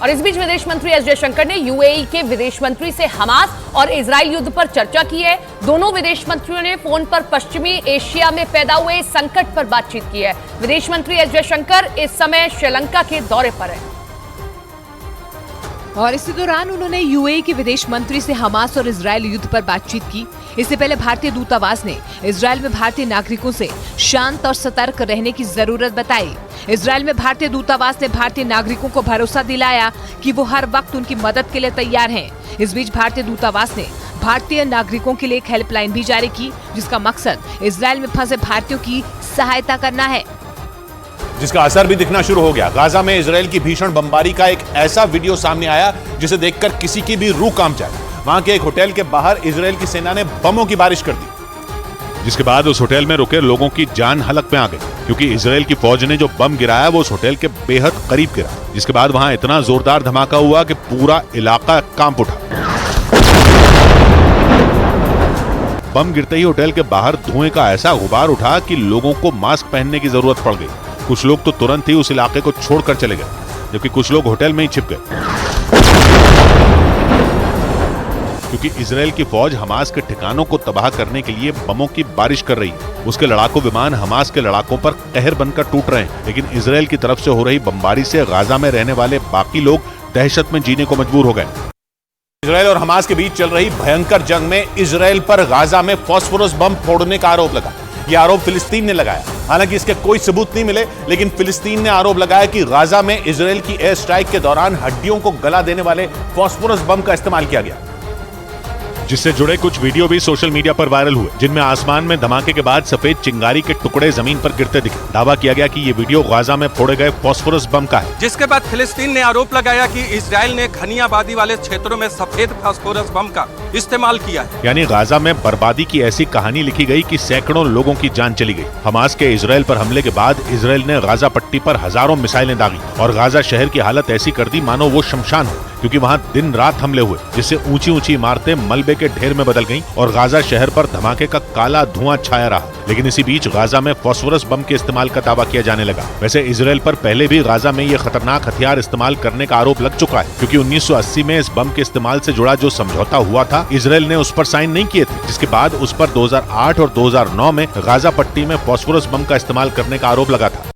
और इस बीच विदेश मंत्री एस जयशंकर ने यूएई के विदेश मंत्री से हमास और इजराइल युद्ध पर चर्चा की है। दोनों विदेश मंत्रियों ने फोन पर पश्चिमी एशिया में पैदा हुए संकट पर बातचीत की है। विदेश मंत्री एस जयशंकर इस समय श्रीलंका के दौरे पर है और इसी दौरान उन्होंने यूएई के विदेश मंत्री से हमास और इजराइल युद्ध पर बातचीत की। इससे पहले भारतीय दूतावास ने इजराइल में भारतीय नागरिकों से शांत और सतर्क रहने की जरूरत बताई। इजराइल में भारतीय दूतावास ने भारतीय नागरिकों को भरोसा दिलाया कि वो हर वक्त उनकी मदद के लिए तैयार हैं। इस बीच भारतीय दूतावास ने भारतीय नागरिकों के लिए एक हेल्पलाइन भी जारी की, जिसका मकसद इजराइल में फंसे भारतीयों की सहायता करना है, जिसका असर भी दिखना शुरू हो गया। गाजा में इजराइल की भीषण बमबारी का एक ऐसा वीडियो सामने आया जिसे देखकर किसी की भी रूह कांप जाए। वहां के एक होटल के बाहर इजराइल की सेना ने बमों की बारिश कर दी, जिसके बाद उस होटल में रुके लोगों की जान हलक में आ गई, क्योंकि इजराइल की फौज ने जो बम गिराया वो उस होटल के बेहद करीब गिरा, जिसके बाद वहां इतना जोरदार धमाका हुआ कि पूरा इलाका कांप उठा। बम गिरते ही होटल के बाहर धुएं का ऐसा गुबार उठा कि लोगों को मास्क पहनने की जरूरत पड़ गई। कुछ लोग तो तुरंत ही उस इलाके को छोड़कर चले गए, जबकि कुछ लोग होटल में ही छिप गए, क्योंकि इजराइल की फौज हमास के ठिकानों को तबाह करने के लिए बमों की बारिश कर रही है। उसके लड़ाकू विमान हमास के लड़ाकों पर कहर बनकर टूट रहे हैं, लेकिन इजराइल की तरफ से हो रही बमबारी से गाजा में रहने वाले बाकी लोग दहशत में जीने को मजबूर हो गए। इजराइल और हमास के बीच चल रही भयंकर जंग में इजराइल पर गाजा में फास्फोरस बम फोड़ने का आरोप लगा। यह आरोप फिलिस्तीन ने लगाया। हालांकि इसके कोई सबूत नहीं मिले, लेकिन फिलिस्तीन ने आरोप लगाया कि गाजा में इजराइल की एयर स्ट्राइक के दौरान हड्डियों को गला देने वाले फास्फोरस बम का इस्तेमाल किया गया, जिससे जुड़े कुछ वीडियो भी सोशल मीडिया पर वायरल हुए, जिनमें आसमान में धमाके के बाद सफेद चिंगारी के टुकड़े जमीन पर गिरते दिखे। दावा किया गया कि ये वीडियो गाजा में फोड़े गए फास्फोरस बम का है। जिसके बाद फिलिस्तीन ने आरोप लगाया कि इजराइल ने घनी आबादी वाले क्षेत्रों में सफेद फास्फोरस बम का इस्तेमाल किया है। यानी गाजा में बर्बादी की ऐसी कहानी लिखी गई कि सैकड़ों लोगों की जान चली गई। हमास के इजराइल पर हमले के बाद इजराइल ने गाजा पट्टी पर हजारों मिसाइलें दागी और गाजा शहर की हालत ऐसी कर दी मानो वो शमशान हो, क्योंकि वहां दिन रात हमले हुए, जिससे ऊंची ऊंची इमारतें मलबे के ढेर में बदल गईं और गाजा शहर पर धमाके का काला धुआं छाया रहा। लेकिन इसी बीच गाजा में फास्फोरस बम के इस्तेमाल का दावा किया जाने लगा। वैसे इजराइल पर पहले भी गाजा में ये खतरनाक हथियार इस्तेमाल करने का आरोप लग चुका है, क्योंकि 1980 में इस बम के इस्तेमाल से जुड़ा जो समझौता हुआ था, इजराइल ने उस पर साइन नहीं किए थे, जिसके बाद उस पर 2008 और 2009 में गाजा पट्टी में फास्फोरस बम का इस्तेमाल करने का आरोप लगा था।